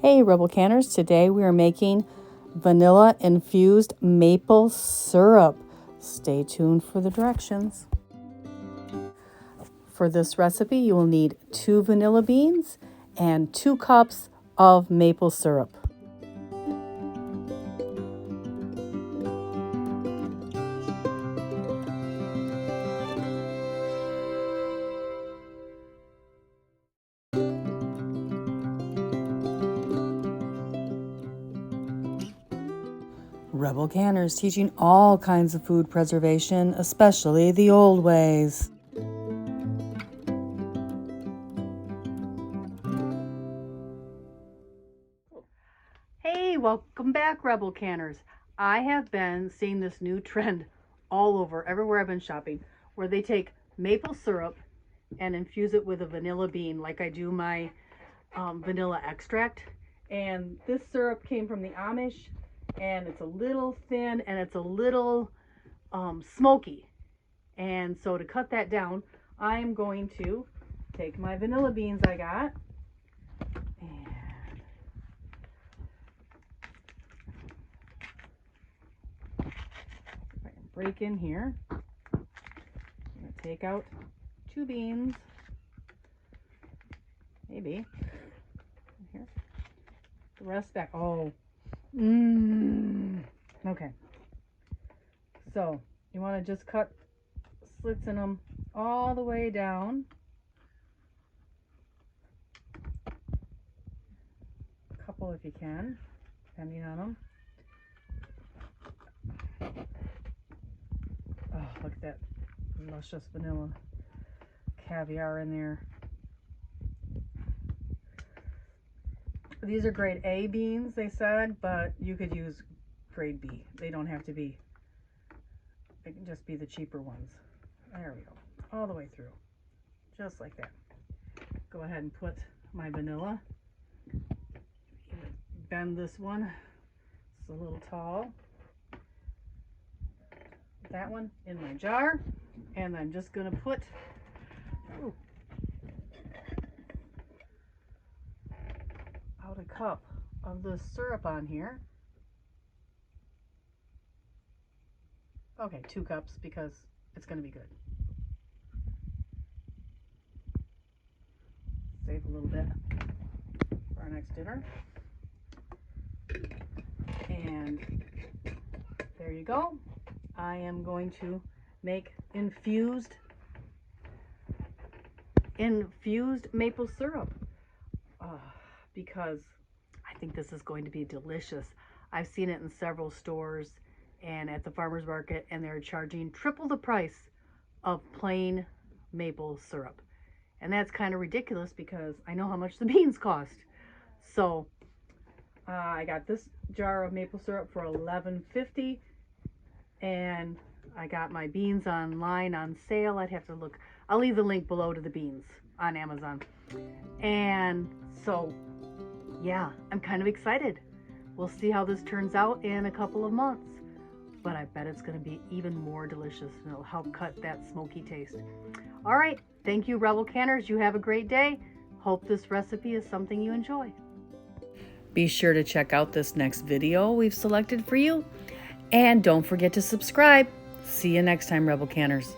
Hey Rebel Canners, today we are making vanilla infused maple syrup. Stay tuned for the directions. For this recipe, you will need 2 vanilla beans and 2 cups of maple syrup. Rebel Canners teaching all kinds of food preservation, especially the old ways. Hey, welcome back, Rebel Canners. I have been seeing this new trend all over, everywhere I've been shopping, where they take maple syrup and infuse it with a vanilla bean, like I do my vanilla extract. And this syrup came from the Amish, and it's a little thin and it's a little smoky. And so to cut that down, I'm going to take my vanilla beans I got and break in here. I'm going to take out 2 beans, maybe. Here. The rest back. Oh. Okay. So you want to just cut slits in them all the way down. A couple if you can, depending on them. Oh, look at that luscious vanilla caviar in there. These are grade A beans, they said, but you could use grade B. They don't have to be. They can just be the cheaper ones. There we go. All the way through. Just like that. Go ahead and put my vanilla. Bend this one. It's a little tall. That one in my jar. And I'm just going to put out a cup of the syrup on here. Okay, 2 cups because it's going to be good. Save a little bit for our next dinner. And there you go. I am going to make infused maple syrup because I think this is going to be delicious. I've seen it in several stores and at the farmer's market, and they're charging triple the price of plain maple syrup. And that's kind of ridiculous because I know how much the beans cost. So I got this jar of maple syrup for $11.50, and I got my beans online on sale. I'd have to look. I'll leave the link below to the beans on Amazon. And so, yeah, I'm kind of excited. We'll see how this turns out in a couple of months. But I bet it's going to be even more delicious, and it'll help cut that smoky taste. All right, thank you, Rebel Canners. You have a great day. Hope this recipe is something you enjoy. Be sure to check out this next video we've selected for you. And don't forget to subscribe. See you next time, Rebel Canners.